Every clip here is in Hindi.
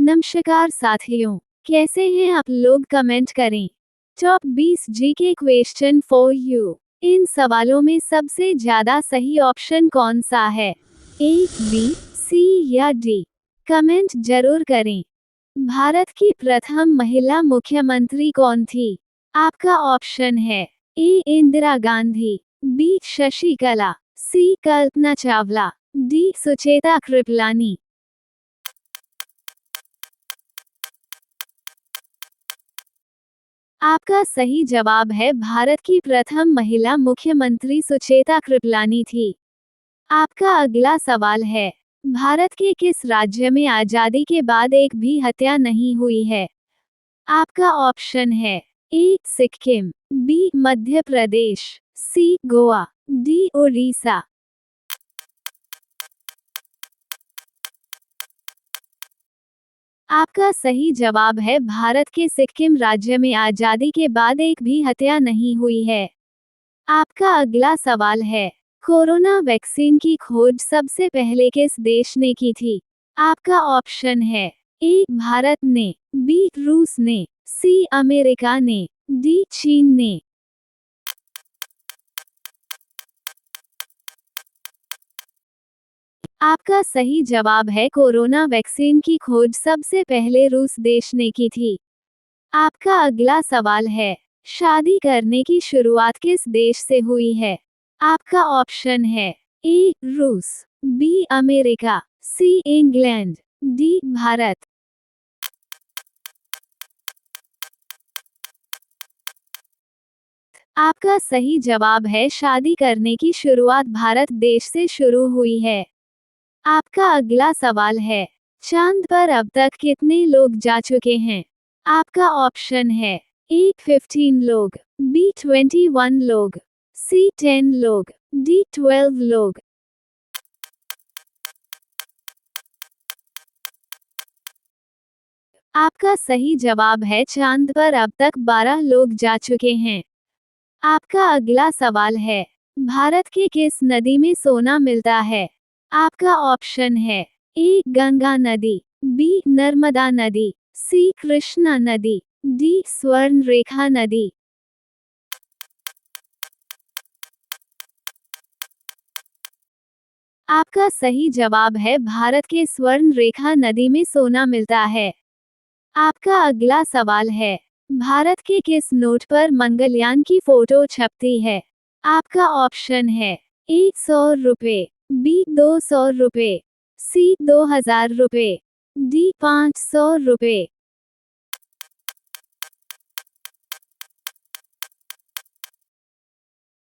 नमस्कार साथियों, कैसे हैं आप लोग? कमेंट करें। Top 20 GK question for you. इन सवालों में सबसे ज्यादा सही ऑप्शन कौन सा है? ए, बी, सी या डी? कमेंट जरूर करें। भारत की प्रथम महिला मुख्यमंत्री कौन थी? आपका ऑप्शन है ए, इंदिरा गांधी, बी, शशिकला, सी, कल्पना चावला, डी, सुचेता कृपलानी। आपका सही जवाब है भारत की प्रथम महिला मुख्यमंत्री सुचेता कृपलानी थी। आपका अगला सवाल है, भारत के किस राज्य में आजादी के बाद एक भी हत्या नहीं हुई है? आपका ऑप्शन है ए, सिक्किम, बी, मध्य प्रदेश, सी, गोवा, डी, उड़ीसा। आपका सही जवाब है भारत के सिक्किम राज्य में आजादी के बाद एक भी हत्या नहीं हुई है। आपका अगला सवाल है, कोरोना वैक्सीन की खोज सबसे पहले किस देश ने की थी? आपका ऑप्शन है ए, भारत ने, बी, रूस ने, सी, अमेरिका ने, डी, चीन ने। आपका सही जवाब है कोरोना वैक्सीन की खोज सबसे पहले रूस देश ने की थी। आपका अगला सवाल है, शादी करने की शुरुआत किस देश से हुई है? आपका ऑप्शन है ए, रूस, बी, अमेरिका, सी, इंग्लैंड, डी, भारत। आपका सही जवाब है शादी करने की शुरुआत भारत देश से शुरू हुई है। आपका अगला सवाल है, चांद पर अब तक कितने लोग जा चुके हैं? आपका ऑप्शन है ए, 15 लोग, बी, 21 लोग, सी, 10 लोग, डी, 12 लोग। आपका सही जवाब है चांद पर अब तक 12 लोग जा चुके हैं। आपका अगला सवाल है, भारत के किस नदी में सोना मिलता है? आपका ऑप्शन है ए, गंगा नदी, बी, नर्मदा नदी, सी, कृष्णा नदी, डी, स्वर्ण रेखा नदी। आपका सही जवाब है भारत के स्वर्ण रेखा नदी में सोना मिलता है। आपका अगला सवाल है, भारत के किस नोट पर मंगलयान की फोटो छपती है? आपका ऑप्शन है ए, 100 रुपए, बी, 200 रुपए, सी, 2000 रुपए, डी, 500 रुपए।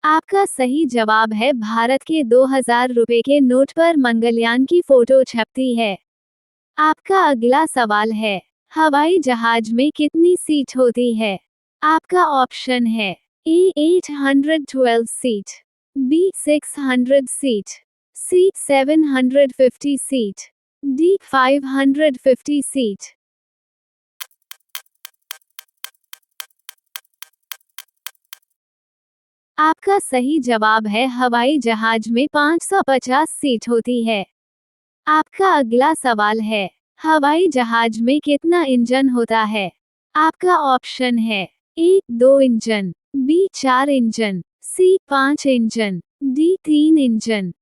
आपका सही जवाब है भारत के 2000 रुपए के नोट पर मंगलयान की फोटो छपती है। आपका अगला सवाल है, हवाई जहाज में कितनी सीट होती है? आपका ऑप्शन है ए, 812 सीट, बी, 600 सीट, सी, 750 सीट, डी, 550 सीट। आपका सही जवाब है हवाई जहाज में 550 सीट होती है। आपका अगला सवाल है, हवाई जहाज में कितना इंजन होता है? आपका ऑप्शन है ए, 2 इंजन, बी, 4 इंजन, सी, 5 इंजन, डी, 3 इंजन।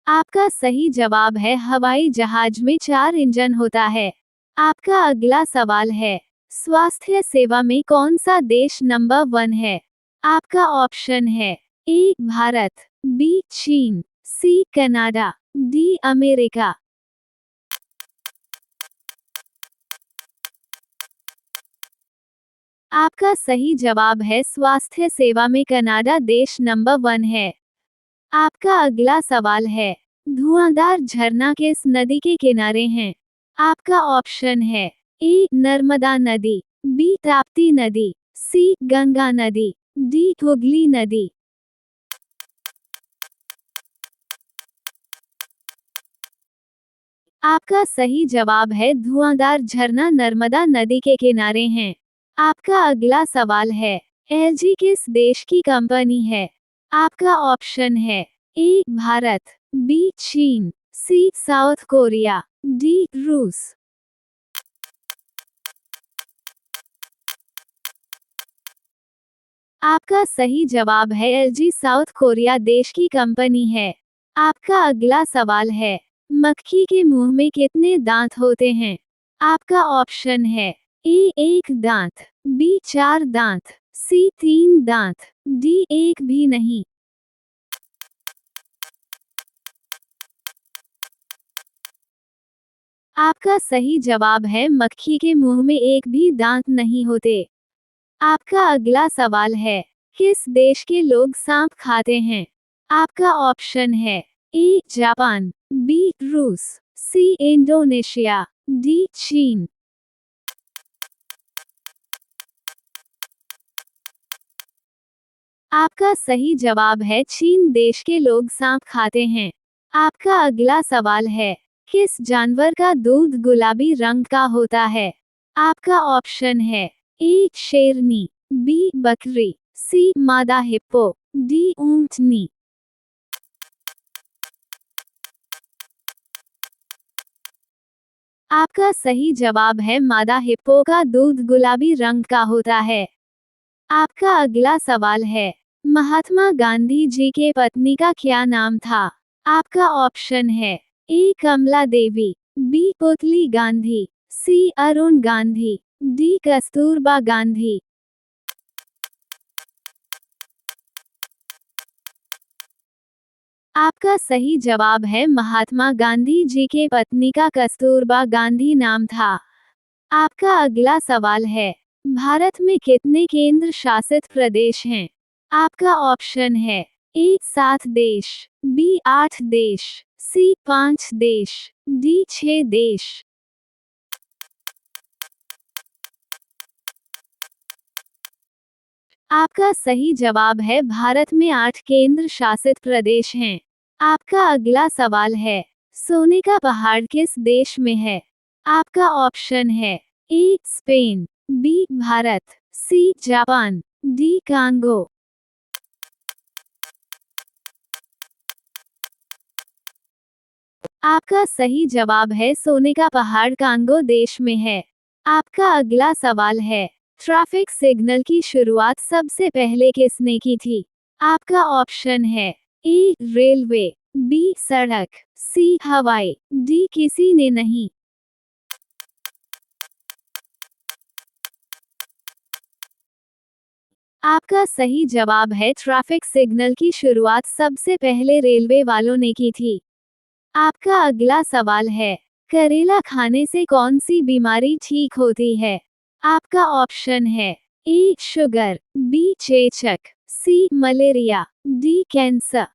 आपका सही जवाब है हवाई जहाज में 4 इंजन होता है। आपका अगला सवाल है, स्वास्थ्य सेवा में कौन सा देश नंबर 1 है? आपका ऑप्शन है ए, भारत, बी, चीन, सी, कनाडा, डी, अमेरिका। आपका सही जवाब है स्वास्थ्य सेवा में कनाडा देश नंबर 1 है। आपका अगला सवाल है, धुआंधार झरना किस नदी के किनारे हैं? आपका ऑप्शन है ए, नर्मदा नदी, बी, ताप्ती नदी, सी, गंगा नदी, डी, हुगली नदी। आपका सही जवाब है धुआंधार झरना नर्मदा नदी के किनारे हैं। आपका अगला सवाल है, एलजी किस देश की कंपनी है? आपका ऑप्शन है ए भारत, बी चीन, सी साउथ कोरिया, डी रूस। आपका सही जवाब है एलजी साउथ कोरिया देश की कंपनी है। आपका अगला सवाल है, मक्खी के मुंह में कितने दांत होते हैं? आपका ऑप्शन है ए 1 दांत, बी 4 दांत, सी 3 दांत, डी 1 भी नहीं। आपका सही जवाब है मक्खी के मुंह में एक भी दांत नहीं होते। आपका अगला सवाल है, किस देश के लोग सांप खाते हैं? आपका ऑप्शन है ए जापान, बी रूस, सी इंडोनेशिया, डी चीन। आपका सही जवाब है चीन देश के लोग सांप खाते हैं। आपका अगला सवाल है, किस जानवर का दूध गुलाबी रंग का होता है? आपका ऑप्शन है ए शेरनी, बी बकरी, सी मादा हिप्पो, डी ऊंटनी। आपका सही जवाब है मादा हिप्पो का दूध गुलाबी रंग का होता है। आपका अगला सवाल है, महात्मा गांधी जी के पत्नी का क्या नाम था? आपका ऑप्शन है ए कमला देवी, बी पुतली गांधी, सी अरुण गांधी, डी कस्तूरबा गांधी। आपका सही जवाब है महात्मा गांधी जी के पत्नी का कस्तूरबा गांधी नाम था। आपका अगला सवाल है, भारत में कितने केंद्र शासित प्रदेश हैं? आपका ऑप्शन है ए 7 देश, बी 8 देश, सी 5 देश, डी 6 देश। आपका सही जवाब है भारत में 8 केंद्र शासित प्रदेश हैं। आपका अगला सवाल है, सोने का पहाड़ किस देश में है? आपका ऑप्शन है A Spain, B Bharat, C Japan, D Congo. आपका सही जवाब है सोने का पहाड़ कांगो देश में है। आपका अगला सवाल है, ट्रैफिक सिग्नल की शुरुआत सबसे पहले किसने की थी? आपका ऑप्शन है ए रेलवे, बी सड़क, सी हवाई, डी किसी ने नहीं। आपका सही जवाब है ट्रैफिक सिग्नल की शुरुआत सबसे पहले रेलवे वालों ने की थी। आपका अगला सवाल है, करेला खाने से कौन सी बीमारी ठीक होती है? आपका ऑप्शन है ए शुगर, बी चेचक, सी मलेरिया, डी कैंसर।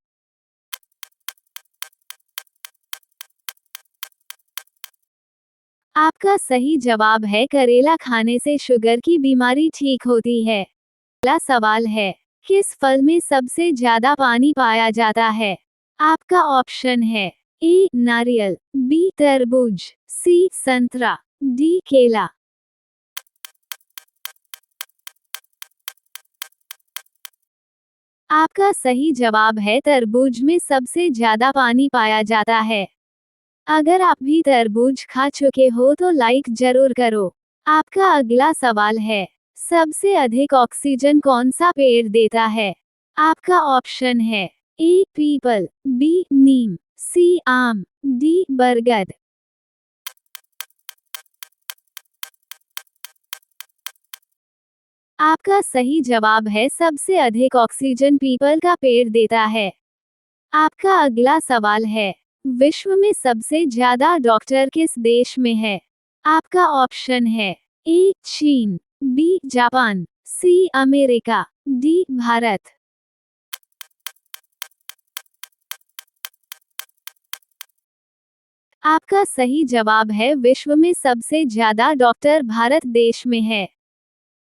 आपका सही जवाब है करेला खाने से शुगर की बीमारी ठीक होती है। अगला सवाल है, किस फल में सबसे ज्यादा पानी पाया जाता है? आपका ऑप्शन है ए नारियल, बी तरबूज, सी संतरा, डी केला। आपका सही जवाब है तरबूज में सबसे ज्यादा पानी पाया जाता है। अगर आप भी तरबूज खा चुके हो तो लाइक जरूर करो। आपका अगला सवाल है, सबसे अधिक ऑक्सीजन कौन सा पेड़ देता है? आपका ऑप्शन है ए पीपल, बी नीम, सी आम, डी बरगद। आपका सही जवाब है सबसे अधिक ऑक्सीजन पीपल का पेड़ देता है। आपका अगला सवाल है, विश्व में सबसे ज्यादा डॉक्टर किस देश में है? आपका ऑप्शन है ए चीन, B Japan, C America, D Bharat. आपका सही जवाब है विश्व में सबसे ज्यादा डॉक्टर भारत देश में है।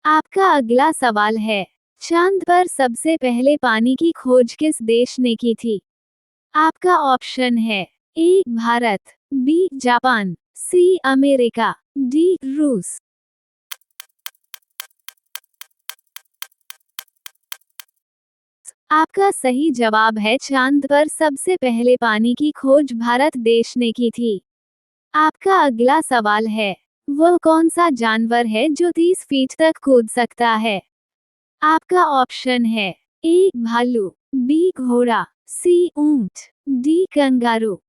आपका अगला सवाल है, चांद पर सबसे पहले पानी की खोज किस देश ने की थी? आपका ऑप्शन है A Bharat, B Japan, C America, D रूस। आपका सही जवाब है चांद पर सबसे पहले पानी की खोज भारत देश ने की थी। आपका अगला सवाल है, वह कौन सा जानवर है जो 30 फीट तक कूद सकता है? आपका ऑप्शन है, ए भालू, बी घोड़ा, सी ऊंट, डी कंगारू।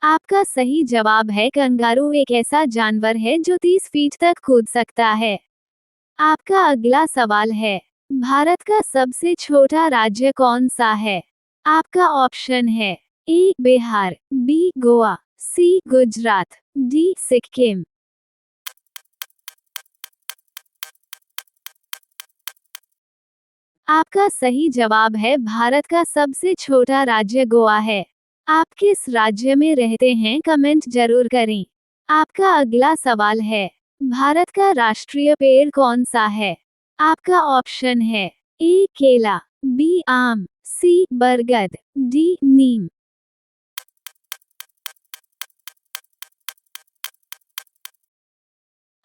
आपका सही जवाब है कंगारू एक ऐसा जानवर है जो 30 फीट तक कूद सकता है। आपका अगला सवाल है, भारत का सबसे छोटा राज्य कौन सा है? आपका ऑप्शन है, ए बिहार, बी गोवा, सी गुजरात, डी सिक्किम। आपका सही जवाब है भारत का सबसे छोटा राज्य गोवा है। आप किस राज्य में रहते हैं कमेंट जरूर करें। आपका अगला सवाल है, भारत का राष्ट्रीय पेड़ कौन सा है? आपका ऑप्शन है, ए केला, बी आम, सी बरगद, डी नीम।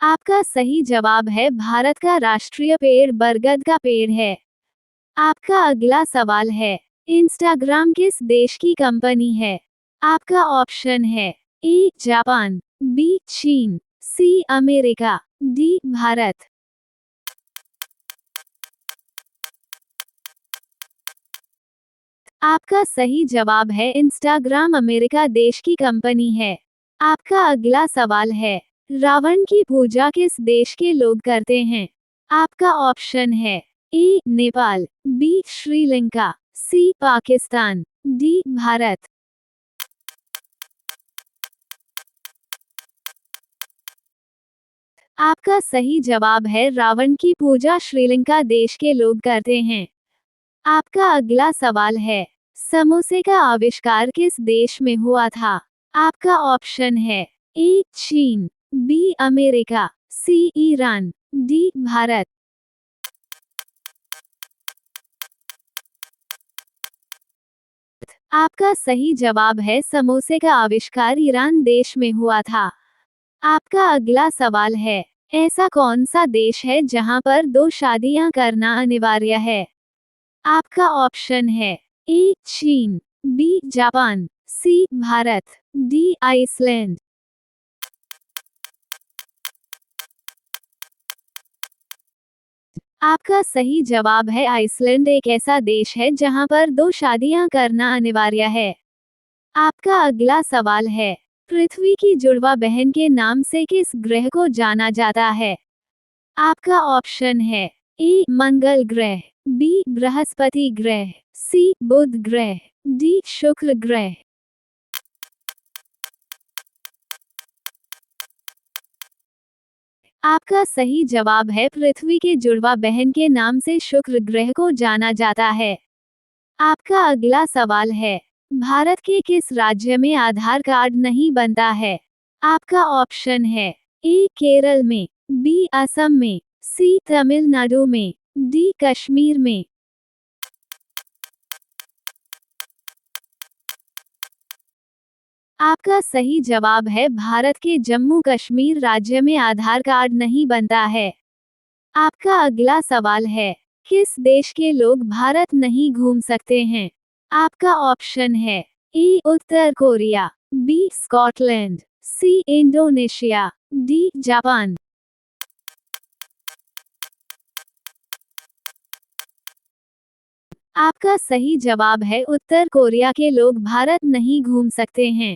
आपका सही जवाब है भारत का राष्ट्रीय पेड़ बरगद का पेड़ है। आपका अगला सवाल है, इंस्टाग्राम किस देश की कंपनी है? आपका ऑप्शन है, ए जापान, बी चीन, सी अमेरिका, डी भारत। आपका सही जवाब है इंस्टाग्राम अमेरिका देश की कंपनी है। आपका अगला सवाल है, रावण की पूजा किस देश के लोग करते हैं? आपका ऑप्शन है, ए नेपाल, बी श्रीलंका, सी पाकिस्तान, डी भारत। आपका सही जवाब है रावण की पूजा श्रीलंका देश के लोग करते हैं। आपका अगला सवाल है, समोसे का आविष्कार किस देश में हुआ था? आपका ऑप्शन है, ए चीन, बी अमेरिका, सी ईरान, डी भारत। आपका सही जवाब है समोसे का आविष्कार ईरान देश में हुआ था। आपका अगला सवाल है, ऐसा कौन सा देश है जहां पर 2 शादियां करना अनिवार्य है? आपका ऑप्शन है, ए चीन, बी जापान, सी भारत, डी आइसलैंड। आपका सही जवाब है आइसलैंड एक ऐसा देश है जहां पर 2 शादियां करना अनिवार्य है। आपका अगला सवाल है, पृथ्वी की जुड़वा बहन के नाम से किस ग्रह को जाना जाता है? आपका ऑप्शन है, ए मंगल ग्रह, बी बृहस्पति ग्रह, सी बुध ग्रह, डी शुक्र ग्रह। आपका सही जवाब है पृथ्वी के जुड़वा बहन के नाम से शुक्र ग्रह को जाना जाता है। आपका अगला सवाल है, भारत के किस राज्य में आधार कार्ड नहीं बनता है? आपका ऑप्शन है, ए केरल में, बी असम में, सी तमिलनाडु में, डी कश्मीर में। आपका सही जवाब है भारत के जम्मू कश्मीर राज्य में आधार कार्ड नहीं बनता है। आपका अगला सवाल है, किस देश के लोग भारत नहीं घूम सकते हैं? आपका ऑप्शन है, ए उत्तर Korea, B Scotland, C Indonesia, D Japan. आपका सही जवाब है उत्तर कोरिया के लोग भारत नहीं घूम सकते हैं।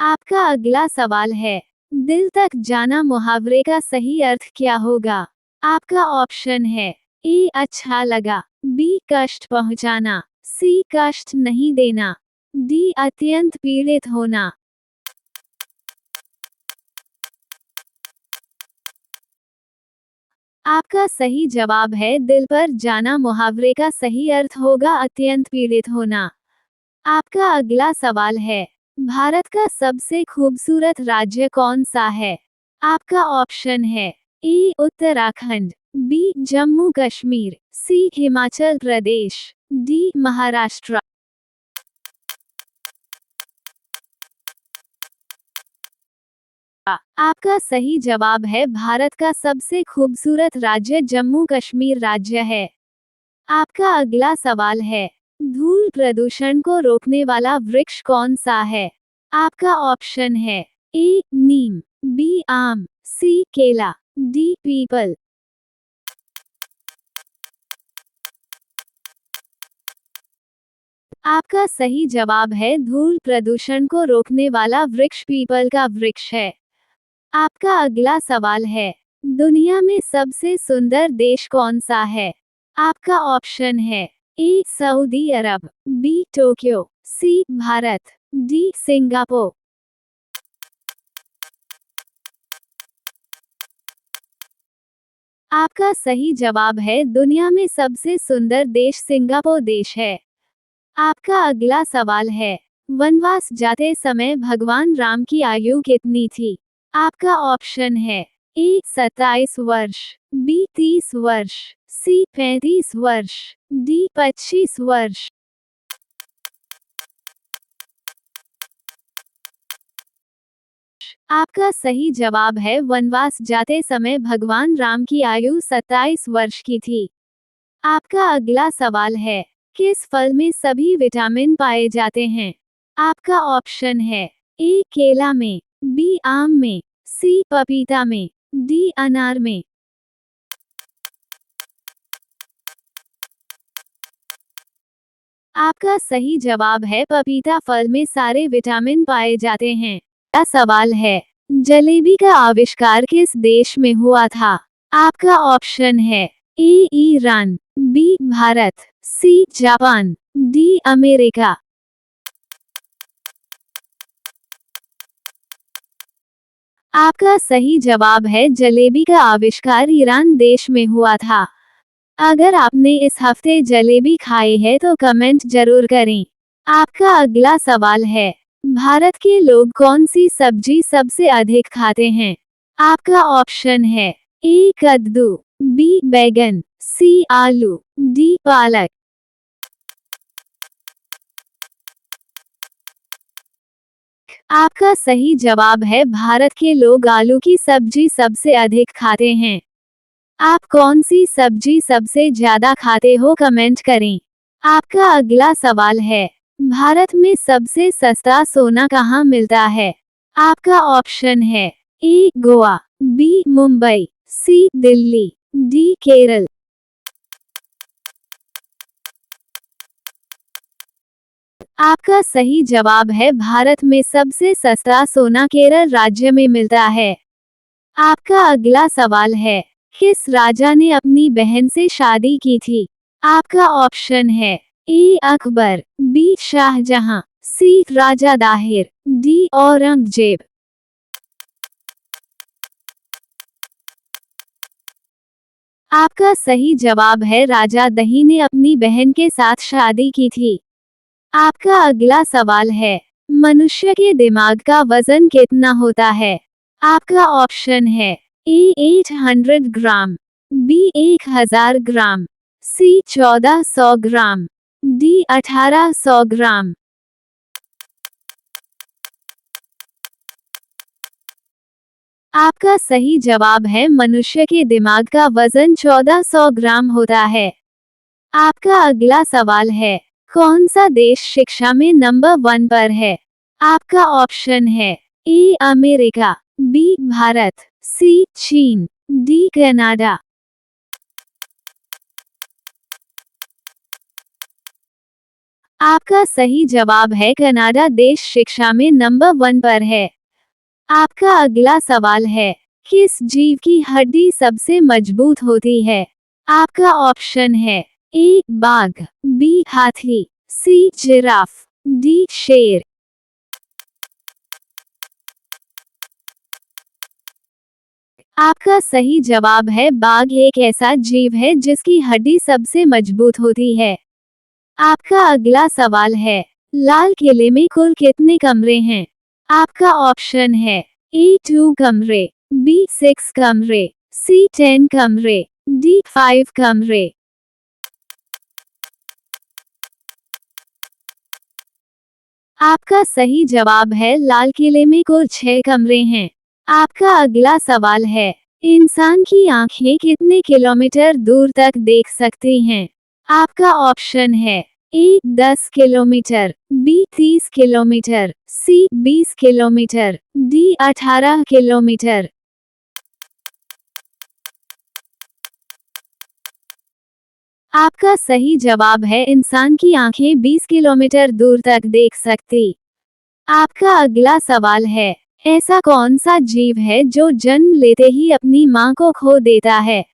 आपका अगला सवाल है, दिल तक जाना मुहावरे का सही अर्थ क्या होगा? आपका ऑप्शन है, ए अच्छा लगा, बी कष्ट पहुंचाना, सी कष्ट नहीं देना, डी अत्यंत पीड़ित होना। आपका सही जवाब है दिल पर जाना मुहावरे का सही अर्थ होगा अत्यंत पीड़ित होना। आपका अगला सवाल है, भारत का सबसे खूबसूरत राज्य कौन सा है? आपका ऑप्शन है, ए उत्तराखंड, बी जम्मू कश्मीर, सी हिमाचल प्रदेश, डी महाराष्ट्र। आपका सही जवाब है भारत का सबसे खूबसूरत राज्य जम्मू कश्मीर राज्य है। आपका अगला सवाल है, धूल प्रदूषण को रोकने वाला वृक्ष कौन सा है? आपका ऑप्शन है ए नीम, बी आम, सी केला, डी पीपल। आपका सही जवाब है धूल प्रदूषण को रोकने वाला वृक्ष पीपल का वृक्ष है। आपका अगला सवाल है, दुनिया में सबसे सुंदर देश कौन सा है? आपका ऑप्शन है ए सऊदी अरब, बी टोक्यो, सी भारत, डी सिंगापुर। आपका सही जवाब है दुनिया में सबसे सुंदर देश सिंगापुर देश है। आपका अगला सवाल है, वनवास जाते समय भगवान राम की आयु कितनी थी? आपका ऑप्शन है ए 27 वर्ष, बी 30 वर्ष, सी 35 वर्ष, डी 25 वर्ष। आपका सही जवाब है वनवास जाते समय भगवान राम की आयु 27 वर्ष की थी। आपका अगला सवाल है, किस फल में सभी विटामिन पाए जाते हैं? आपका ऑप्शन है ए केला में, बी आम में, सी पपीता में, डी अनार में। आपका सही जवाब है पपीता फल में सारे विटामिन पाए जाते हैं। अगला सवाल है, जलेबी का आविष्कार किस देश में हुआ था? आपका ऑप्शन है A Iran, B Bharat, C Japan, D America. आपका सही जवाब है जलेबी का आविष्कार ईरान देश में हुआ था। अगर आपने इस हफ्ते जलेबी खाई है तो कमेंट जरूर करें। आपका अगला सवाल है, भारत के लोग कौन सी सब्जी सबसे अधिक खाते हैं? आपका ऑप्शन है ए कद्दू, बी बैगन, सी आलू, डी पालक। आपका सही जवाब है भारत के लोग आलू की सब्जी सबसे अधिक खाते हैं। आप कौन सी सब्जी सबसे ज्यादा खाते हो कमेंट करें। आपका अगला सवाल है, भारत में सबसे सस्ता सोना कहाँ मिलता है? आपका ऑप्शन है ए गोवा, बी मुंबई, सी दिल्ली, डी केरल। आपका सही जवाब है भारत में सबसे सस्ता सोना केरल राज्य में मिलता है। आपका अगला सवाल है, किस राजा ने अपनी बहन से शादी की थी? आपका ऑप्शन है ए अकबर, बी शाहजहां, सी राजा दाहिर, डी औरंगजेब। आपका सही जवाब है राजा दही ने अपनी बहन के साथ शादी की थी। आपका अगला सवाल है, मनुष्य के दिमाग का वजन कितना होता है? आपका ऑप्शन है ए 800 ग्राम, बी 1000 ग्राम, सी 1400 ग्राम, डी 1800 ग्राम। आपका सही जवाब है मनुष्य के दिमाग का वजन 1400 ग्राम होता है। आपका अगला सवाल है, कौन सा देश शिक्षा में नंबर 1 पर है? आपका ऑप्शन है ए अमेरिका, बी भारत, सी चीन, डी कनाडा। आपका सही जवाब है कनाडा देश शिक्षा में नंबर 1 पर है। आपका अगला सवाल है, किस जीव की हड्डी सबसे मजबूत होती है? आपका ऑप्शन है ए बाघ, बी हाथी, सी जिराफ, डी शेर। आपका सही जवाब है बाघ एक ऐसा जीव है जिसकी हड्डी सबसे मजबूत होती है। आपका अगला सवाल है, लाल किले में कुल कितने कमरे हैं? आपका ऑप्शन है ए 2 कमरे, बी 6 कमरे, सी 10 कमरे, डी 5 कमरे। आपका सही जवाब है लाल किले में कुल 6 कमरे हैं। आपका अगला सवाल है, इंसान की आंखें कितने किलोमीटर दूर तक देख सकती हैं? आपका ऑप्शन है ए 10 किलोमीटर, बी 30 किलोमीटर, सी 20 किलोमीटर, डी 18 किलोमीटर। आपका सही जवाब है इंसान की आंखें 20 किलोमीटर दूर तक देख सकती। आपका अगला सवाल है, ऐसा कौन सा जीव है जो जन्म लेते ही अपनी मां को खो देता है?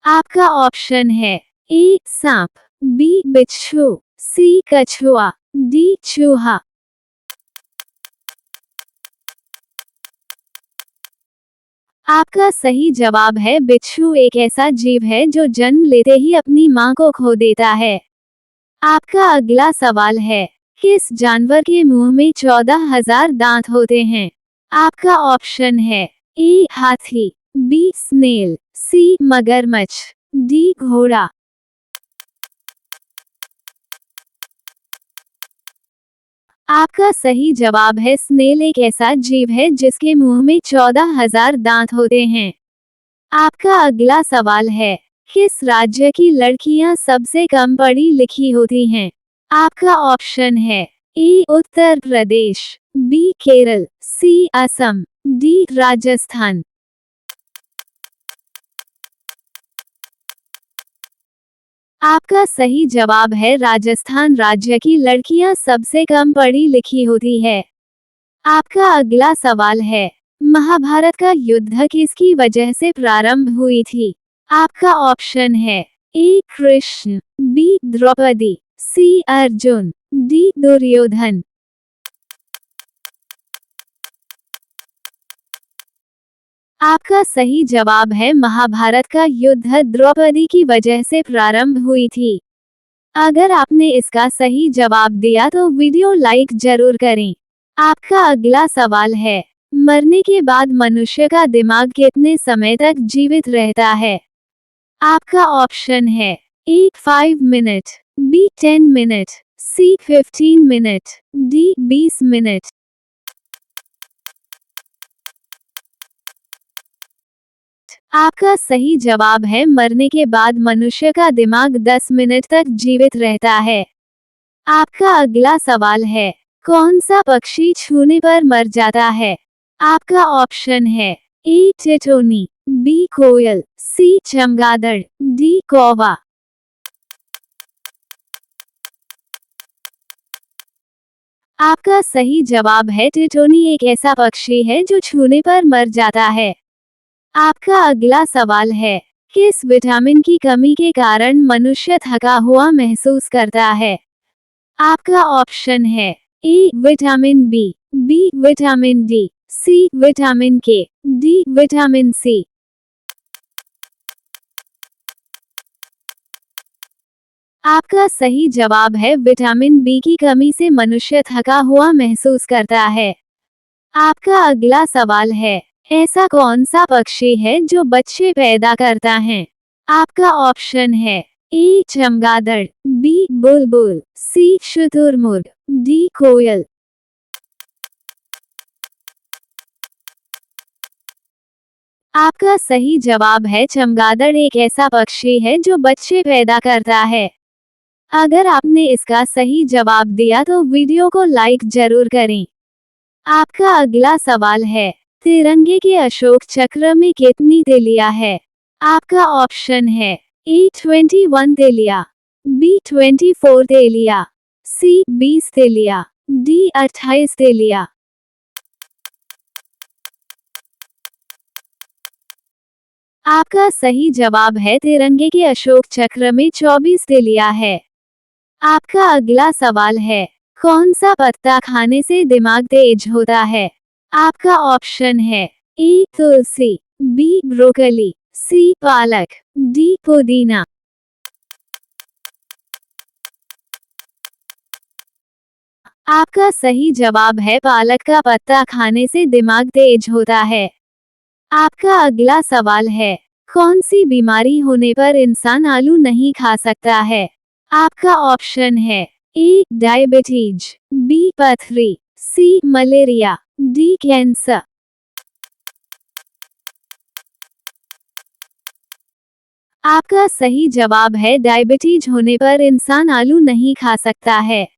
आपका ऑप्शन है ए सांप, बी बिच्छू, सी कछुआ, डी चूहा। आपका सही जवाब है बिच्छू एक ऐसा जीव है जो जन्म लेते ही अपनी मां को खो देता है। आपका अगला सवाल है, किस जानवर के मुंह में 14,000 दांत होते हैं? आपका ऑप्शन है ए हाथी, बी स्नेल, सी मगरमच्छ, डी घोड़ा। आपका सही जवाब है स्नेल एक ऐसा जीव है जिसके मुंह में 14,000 दांत होते हैं। आपका अगला सवाल है, किस राज्य की लड़कियां सबसे कम पढ़ी लिखी होती हैं? आपका ऑप्शन है A Uttar Pradesh, B Kerala, C Assam, D Rajasthan. आपका सही जवाब है राजस्थान राज्य की लड़कियां सबसे कम पढ़ी लिखी होती है। आपका अगला सवाल है, महाभारत का युद्ध किसकी वजह से प्रारंभ हुई थी? आपका ऑप्शन है ए कृष्ण, बी द्रौपदी, सी अर्जुन, डी दुर्योधन। आपका सही जवाब है महाभारत का युद्ध द्रौपदी की वजह से प्रारंभ हुई थी। अगर आपने इसका सही जवाब दिया तो वीडियो लाइक जरूर करें। आपका अगला सवाल है, मरने के बाद मनुष्य का दिमाग कितने समय तक जीवित रहता है? आपका ऑप्शन है ए 5 मिनट, बी 10 मिनट, सी 15 मिनट, डी 20 मिनट। आपका सही जवाब है मरने के बाद मनुष्य का दिमाग 10 मिनट तक जीवित रहता है। आपका अगला सवाल है, कौन सा पक्षी छूने पर मर जाता है? आपका ऑप्शन है ए टिटोनी, बी कोयल, सी चमगादड़, डी कौवा। आपका सही जवाब है टिटोनी एक ऐसा पक्षी है जो छूने पर मर जाता है। आपका अगला सवाल है, किस विटामिन की कमी के कारण मनुष्य थका हुआ महसूस करता है? आपका ऑप्शन है A vitamin B, B vitamin D, C vitamin K, D vitamin C. आपका सही जवाब है विटामिन बी की कमी से मनुष्य थका हुआ महसूस करता है। आपका अगला सवाल है, ऐसा कौन सा पक्षी है जो बच्चे पैदा करता है? आपका ऑप्शन है ए चमगादड़, बी बुलबुल, सी शुतुरमुर्ग, डी कोयल। आपका सही जवाब है चमगादड़ एक ऐसा पक्षी है जो बच्चे पैदा करता है। अगर आपने इसका सही जवाब दिया तो वीडियो को लाइक जरूर करें। आपका अगला सवाल है, तिरंगे के अशोक चक्र में कितनी तेलियां है? आपका ऑप्शन है ए 21 तेलिया, बी 24 तेलिया, सी 20 तेलिया, डी 28 तेलिया। आपका सही जवाब है तिरंगे के अशोक चक्र में 24 तेलियां है। आपका अगला सवाल है, कौन सा पत्ता खाने से दिमाग तेज होता है? आपका ऑप्शन है ए तुलसी, बी ब्रोकली, सी पालक, डी पुदीना। आपका सही जवाब है पालक का पत्ता खाने से दिमाग तेज होता है। आपका अगला सवाल है, कौन सी बीमारी होने पर इंसान आलू नहीं खा सकता है? आपका ऑप्शन है ए डायबिटीज, बी पथरी, सी मलेरिया, डी कैंसर। आपका सही जवाब है डायबिटीज होने पर इंसान आलू नहीं खा सकता है।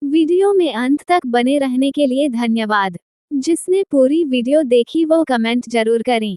वीडियो में अंत तक बने रहने के लिए धन्यवाद। जिसने पूरी वीडियो देखी वो कमेंट जरूर करें।